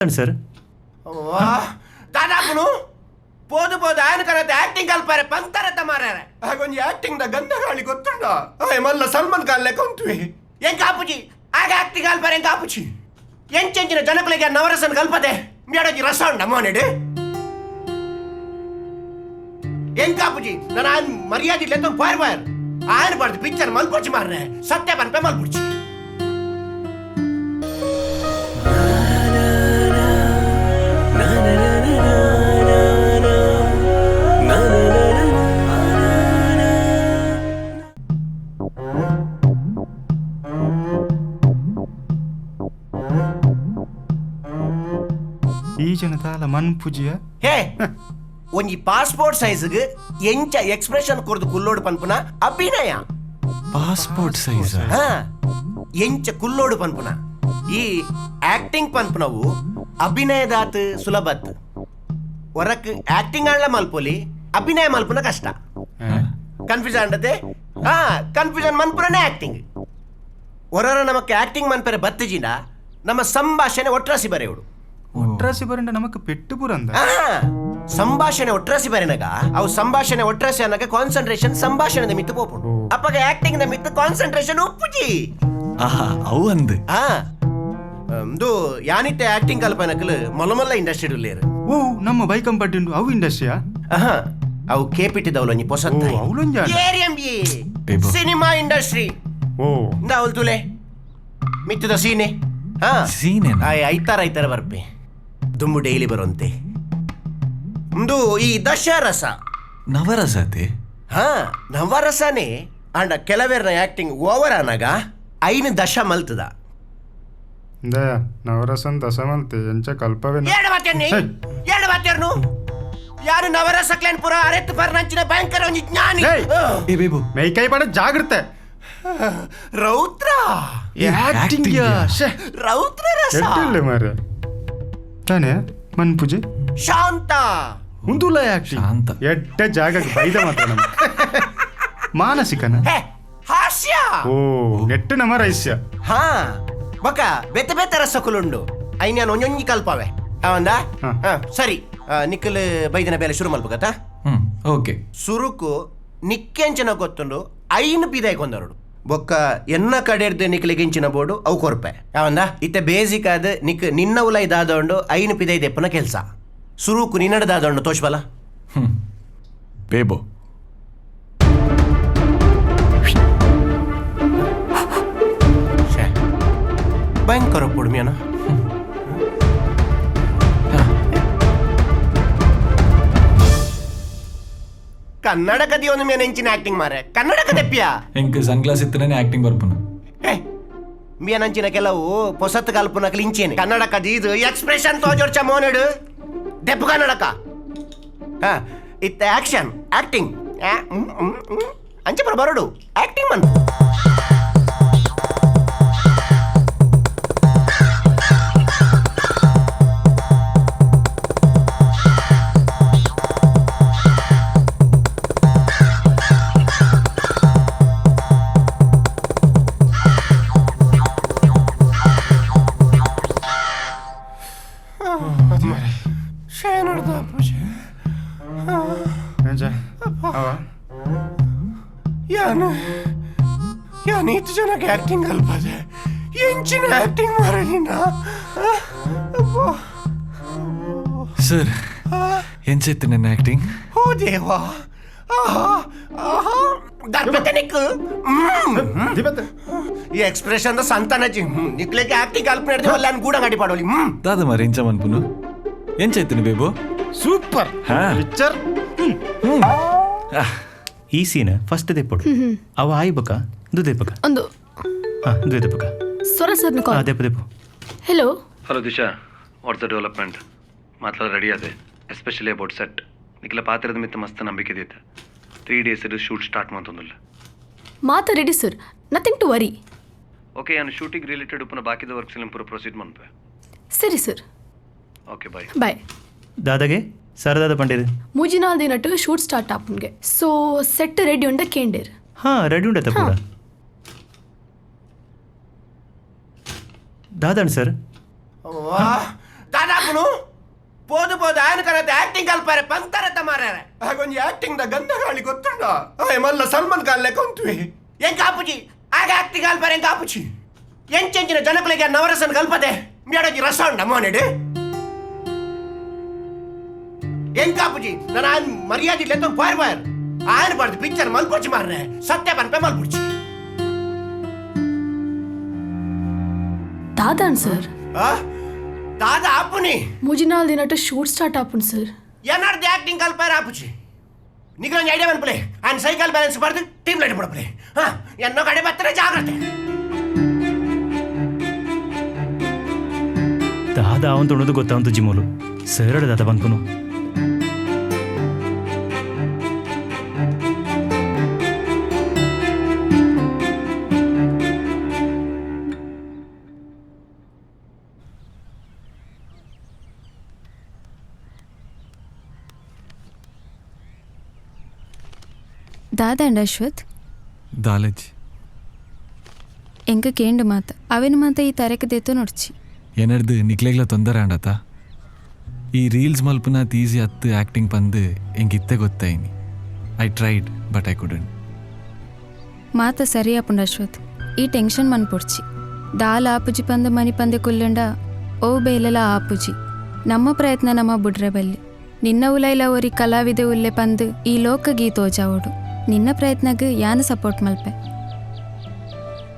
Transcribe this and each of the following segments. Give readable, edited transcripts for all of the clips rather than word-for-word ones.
Sir ದಾದಾಪುನು ಪೋದು ಪೋದು ఆయన ಕರತೆ ಆಕ್ಟಿಂಗ್ ಕಲ್ಪಾರೆ ಪಂತರತ ಮಾರಾರೆ ಆಗೊಂದು ಆಕ್ಟಿಂಗ್ ದ ಗಂಧ ಗಾಳಿ ಗೊತ್ತುಂಡ ಮಲ್ಲ ಸಲ್ಮಾನ್ ಖಾನ್ ಲೆಕ್ಕ ಉಂಟುವೆ ಏನ್ ಕಾಪುಜಿ ಆಗ ಆಕ್ಟಿಂಗ್ ಕಲ್ಪಾರೆ ಏನ್ ಕಾಪುಜಿ ಎಂಚೆಂಚಿನ ಜನಗಳಿಗೆ ನವರಸನ್ ಕಲ್ಪದೆ ಮೇಡಜಿ ರಸ ಉಂಡ ಮೋನೆಡು ಏನ್ ಕಾಪುಜಿ ನಾನು ಆನ್ ಮರ್ಯಾದೆ ಲೆತ್ತ ಪಾರ್ ಪಾರ್ ಆನ್ ಬಾರ್ದು ಪಿಕ್ಚರ್ ಮಲ್ಪೊಚ್ಚಿ ಮಾರ್ರೆ ಸತ್ಯ ಬನ್ಪೆ ಮಲ್ಪುಡ್ಚಿ ಈ ಜನತಾಲ ಮನ್ ಪೂಜಿಯ ಹೇ ಒಂಜಿ ಪಾಸ್ಪೋರ್ಟ್ ಸೈಜ್ಗೆ ಎಂಚ ಎಕ್ಸ್ಪ್ರೆಷನ್ ಕೊರ್ದು ಕುಲ್ಲೋಡು ಪನ್ಪುನ ಅಭಿನಯ ಪಾಸ್ಪೋರ್ಟ್ ಸೈಜ್ ಹಾ ಎಂಚ ಕುಲ್ಲೋಡು ಪನ್ಪುನ ಈ ಆಕ್ಟಿಂಗ್ ಪನ್ಪುನವು ಅಭಿನಯದಾತ್ ಸುಲಭತ್ ಹೊರಕ್ ಆಕ್ಟಿಂಗ್ ಆಡ್ಲ ಮಲ್ಪೊಲಿ ಅಭಿನಯ ಮಲ್ಪುನ ಕಷ್ಟ ಕನ್ಫ್ಯೂಷನ್ ಅಂಡತೆ ಹಾ ಕನ್ಫ್ಯೂಷನ್ ಮನ್ಪುರನೇ ಆಕ್ಟಿಂಗ್ ಹೊರರ ನಮಕ್ಕೆ ಆಕ್ಟಿಂಗ್ ಮನ್ಪರೆ ಬತ್ತಜಿನ ನಮ್ಮ ಸಂಭಾಷಣೆ ಒಟ್ರಾಸಿ ಬರೆಯುಡು ಒಟ್ರಾಸಿ ಬರಂಡ ನಮಕ್ ಪೆಟ್ಟು ಪುರಂದ ಸಂಭಾಷಣೆ ಒಟ್ರಾಸಿ ಬರೆನಗ ಅವು ಸಂಭಾಷಣೆ ಒಟ್ರಾಸಿ ಅನ್ನಕ ಕಾನ್ಸಂಟ್ರೇಷನ್ ಸಂಭಾಷಣೆದ ಮಿತ್ತು ಪೋಪುಂಡು ಅಪ್ಪಗ ಆಕ್ಟಿಂಗ್ ದ ಮಿತ್ತು ಕಾನ್ಸಂಟ್ರೇಷನ್ ಉಪ್ಪುಜಿ ಆಹಾ ಅವು ಅಂದ್ ಇದು ಯಾನಿತ್ತೆ ಆಕ್ಟಿಂಗ್ ಕಲ್ಪನಕಲು ಮೊಲಮಲ್ಲ ಇಂಡಸ್ಟ್ರಿ ಲೇರು ಓ ನಮ್ಮ ಬೈಕಂ ಪಟ್ಟಿಂಡು ಅವು ಇಂಡಸ್ಟ್ರಿಯಾ ಅವು ಕೇಪಿಟಿ ದೌಲೊಂಜಿ ಪೊಸತ್ತ ಅವಳೊಂಜ ಏರಿಯಂಬಿ ಸಿನಿಮಾ ಇಂಡಸ್ಟ್ರಿ ಓ ದಾವಲ್ ತುಲೆ ಮಿತ್ತದ ಸೀನೆ ಸೀನೆ ಐತಾರ ಬರ್ಪೆ ದುಂಬು ಡೈಲಿ ಬರುವಂತೆ ಒಂದು ಈ ದಶರಸ ನವರಸತೆ ನವರಸನೇ ಅಂಡ ಕೆಲವೇರ್ನ ಆಕ್ಟಿಂಗ್ ಓವರ್ ಅನಾಗ ಐನು ದಶ ಮಲ್ತದ ನವರಸನ್ ದಸಮಂತೆ ಎಂಚ ಕಲ್ಪವೇ ಎರಡು ಮಾತೇರ್ನು ಯಾರು ನವರಸ ಕ್ಲೇನ್ ಪುರ ಅರೆತ್ತು ಪರ್ನಂಚಿನ ಭಯಂಕರ ಒಂಜಿ ಜ್ಞಾನಿ ಏ ಬೇಬು ಮೈ ಕೈ ಪಡ ಜಾಗ್ರತೆ ರೌದ್ರ ರೌದ್ರ ರಸ ಮಾರೆ ತಾನೇ ಮನ್ ಪೂಜೆ ಶಾಂತ ಮುಂದುಲ ಯಾಕೆ ಶಾಂತ ಎಡ್ಡ ಜಾಗಕ್ಕೆ ಬೈದ ಮಾತ್ರ ನಮ್ಮ ಮಾನಸಿಕನ ಹಾಸ್ಯ ಓ ನೆಟ್ಟು ನಮ್ಮ ರಹಸ್ಯ ಬಕ ಬೆತ್ತ ಬೆತ್ತ ರಸಕುಲುಂಡು ಐನ್ಯಾನ್ ಒಂಜೊಂಜಿ ಕಲ್ಪವೆ ಅವಂದ ಸರಿ ನಿಕ್ಕಲ್ ಬೈದಿನ ಬೇಲೆ ಶುರು ಮಲ್ಪಗತ್ತ ಓಕೆ ಸುರುಕು ನಿಕ್ಕೆಂಚಿನ ಗೊತ್ತುಂಡು ಐನು ಪಿದಾಯ್ ಕೊಂದರುಡು ಬೊಕ್ಕ ಎನ್ನ ಕಡೆರ್ದು ನಿಕ್ಲಿಗೆಂಚಿನ ಬೋರ್ಡು ಅವು ಕೊರ್ಪೆ ಅವಂದ ಇತ್ತೆ ಬೇಸಿಕ್ ಆದ ನಿಕ್ ನಿನ್ನ ಉಲ ಇದಾದೊಂಡು ಐನು ಪಿದಾಯ್ ದೆಪ್ಪನ ಕೆಲ್ಸ ಸುರುಕು ನಿನ್ನಡದಾದೊಂಡು ತೋಷ್ಬಲ ಬೇಬೋ ಭಯಂಕರ ಪುಡ್ಮಿಯನ ಕನ್ನಡ ಕದಿ ಒಂದು ಮೇಲೆ ಹೆಂಚಿನ ಆಕ್ಟಿಂಗ್ ಮಾರೆ ಕನ್ನಡ ಕದೆಪ್ಪಿಯ ಎಂಕ್ ಸನ್ಗ್ಲಾಸ್ ಇತ್ತನೇ ಆಕ್ಟಿಂಗ್ ಬರ್ಪುನ ಮಿಯನಂಚಿನ ಕೆಲವು ಪೊಸತ್ ಕಲ್ಪನಕಲ್ ಇಂಚೇನೆ ಕನ್ನಡ ಕದಿ ಇದು ಎಕ್ಸ್ಪ್ರೆಷನ್ ತೋಜೋರ್ಚ ಮೋನೆಡು ದೆಪ್ಪು ಕನ್ನಡಕ ಇತ್ತ ಆಕ್ಷನ್ ಆಕ್ಟಿಂಗ್ ಅಂಚೆ ಬರಬರಡು ಆಕ್ಟಿಂಗ್ ಮನ್ ಯಾನೀತು ಜನಕ್ಕೆ ಆಕ್ಟಿಂಗ್ ಕಲ್ಪದೆ ಎಂಚಿನ ಆಕ್ಟಿಂಗ್ ಮಾರಲಿನ ಸರ್ ಎಂಚೆತ್ತು ನನ್ನ ಆಕ್ಟಿಂಗ್ ಓ ದೇವಾ ಈ ಎಕ್ಸ್ಪ್ರೆಷನ್ ಸಂತಾನಜಿ ನಿಕ್ಲೆಗೆ ಆಕ್ಟಿಂಗ್ ಕಲ್ಪನೆ ಹಿಡಿದು ಅಲ್ಲ ಗೂಡ ಗಾಡಿ ಪಾಡೋಲಿ ದಾದ ಮಾರ ಎಂಚ ಮನ್ಪುನು ಎಂಚೆತ್ತನು ಬೇಬು ಸೂಪರ್ ಪಿಕ್ಚರ್ ಈ ಸೀನ್ ಫಸ್ಟ್ ದೆಪ್ಪಡು ಅವ ಆಯ್ಬಕ ದು ದೆಪ್ಪಕ ಒಂದು ದು ದೆಪ್ಪಕ ಸ್ವರ ಸರ್ನ ಕಾಲ್ ದೆಪ್ಪ ದೆಪ್ಪು hello Disha what's the development ಮಾತಾಡ ರೆಡಿ ಅದೇ ಎಸ್ಪೆಷಲಿ ಅಬೌಟ್ ಸೆಟ್ ನಿಖಿಲ ಪಾತ್ರದ ಮಿತ್ತ ಮಸ್ತ್ ನಂಬಿಕೆ ಇದೈತೆ 3 days ಶೂಟ್ ಸ್ಟಾರ್ಟ್ ಮಾಡ್ತಂದಿಲ್ಲ ಮಾತಾ ready sir nothing to worry okay ನಾನು ಶೂಟಿಂಗ್ ರಿಲೇಟೆಡ್ ಉಪ್ಪನ ಬಾಕಿದ ವರ್ಕ್ಸ್ ಎಲ್ಲ ಪೂರ ಪ್ರೊಸೀಡ್ ಮಾಡ್ಪೆ ಸರಿ ಸರ್ ಓಕೆ ಬಾಯ್ ಬಾಯ್ ದಾದಾಗೆ ಸರದಾದ ಪಂಡೇರು ಮೂಜಿನಾಲ್ ದಿನಟ್ಟು ಶೂಟ್ ಸ್ಟಾರ್ಟ್ ಆಪನ್ಗೆ ಸೊ ಸೆಟ್ ರೆಡಿ ಉಂಡ ಕೇಂಡೇರ್ ರೆಡಿ ಉಂಡತ ಪೂರ ದಾದಾಣ್ ಸರ್ ದಾದಾ ಮಲ್ಪುನು ಪೋದು ಪೋದು ಆಯನ ಕರತೆ ಆಕ್ಟಿಂಗ್ ಕಲ್ಪಾರೆ ಪಂತರತ ಮಾರಾರೆ ಹಾಗೊಂದು ಆಕ್ಟಿಂಗ್ ದ ಗಂಧ ಗಾಳಿ ಗೊತ್ತುಂಡ ಮಲ್ಲ ಸಲ್ಮಾನ್ ಖಾನ್ ಲೆಕ್ಕ ಉಂಟು ಹೆಂಗ್ ಕಾಪುಜಿ ಆಗ ಆಕ್ಟಿಂಗ್ ಕಲ್ಪಾರೆ ಹೆಂಗ್ ಕಾಪುಜಿ ಎಂಚೆಂಚಿನ ಜನಗಳಿಗೆ ನವರಸನ್ ಕಲ್ಪದೆ ಮೇಡಜಿ ರಸ ಉಂಡ ಮೋನೆಡು ಹೆಂಗ್ ಕಾಪುಜಿ ನಾನು ಆಯನ್ ಮರ್ಯಾದೆ ಲೆತ್ತ ಪಾರ್ ಆಯನ ಬಾರ್ದು ಪಿಕ್ಚರ್ ಮಲ್ಪುಚ್ಚಿ ಮಾರ್ರೆ ಸತ್ಯ ಪನ್ಪೆ ಮಲ್ಪುಚ್ಚಿ दादान सर दादा आपुनी मुझे नाल दिनट शूट स्टार्ट आपुन सर ಏನಾರ್ದು ಆಕ್ಟಿಂಗ್ ಕಲ್ಪಾರ ಆಪುಚಿ ನಿಗೊಂದು ಐಡಿಯಾ ಬಂದ್ಪಲೆ ಆನ್ ಸೈಕಲ್ ಬ್ಯಾಲೆನ್ಸ್ ಬರ್ದು ಟೀಮ್ ಲೈಟ್ ಮಾಡಪ್ಲೆ ಹಾ ಎನ್ನೋ ಕಡೆ ಬರ್ತಾರೆ ಜಾಗ್ರತೆ ದಾದ ಅವನ್ ತೊಡೋದು ಗೊತ್ತಾವಂತು ಜಿಮೋಲು ಸರಳ ದಾದ ಬಂದ್ಪುನು दादा अंड अश्वथ್ ದಾಲೇಜ್ ಎಂಕ ಕೇಂಡು ಮಾತ ಅವೆನ ಮಾತ ಈ ತರಕ ದೇತು ನೋಡ್ಚಿ ಏನರ್ದು ನಿಕ್ಲೆಗ್ಲ ತೊಂದರೆ ಅಂಡತ ಈ ರೀಲ್ಸ್ ಮಲ್ಪುನ ತೀಸಿ ಹತ್ತು ಆ್ಯಕ್ಟಿಂಗ್ ಪಂದು ಎಂಗಿತ್ತೆ ಗೊತ್ತಾಯಿನಿ I tried but I couldn't ಮಾತ ಸರಿ ಆಪುಂಡ ಅಶ್ವಥ್ ಈ ಟೆನ್ಷನ್ ಮನ್ಪುಡ್ಚಿ ದಾಲ ಆಪುಜಿ ಪಂದ ಮನಿ ಪಂದೆ ಕುಲ್ಲಂಡ ಓ ಬೇಲೆಲ ಆಪುಜಿ ನಮ್ಮ ಪ್ರಯತ್ನ ನಮ್ಮ ಬುಡ್ರೆ ಬಲ್ಲಿ ನಿನ್ನ ಉಲೈಲ ಒರಿ ಕಲಾವಿದೆ ಉಲ್ಲೆ ಪಂದು ಈ ಲೋಕ ಗೀತೋಜಾವಡು ನಿನ್ನ ಪ್ರಯತ್ನಗೆ ಯಾನ ಸಪೋರ್ಟ್ ಮಲ್ಪೆ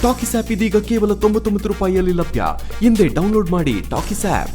ಟಾಕಿಸ್ ಆ್ಯಪ್ ಇದೀಗ ಕೇವಲ 99 ರೂಪಾಯಿಯಲ್ಲಿ ಲಭ್ಯ. ಹಿಂದೆ ಡೌನ್ಲೋಡ್ ಮಾಡಿ ಟಾಕಿಸ್ ಆ್ಯಪ್.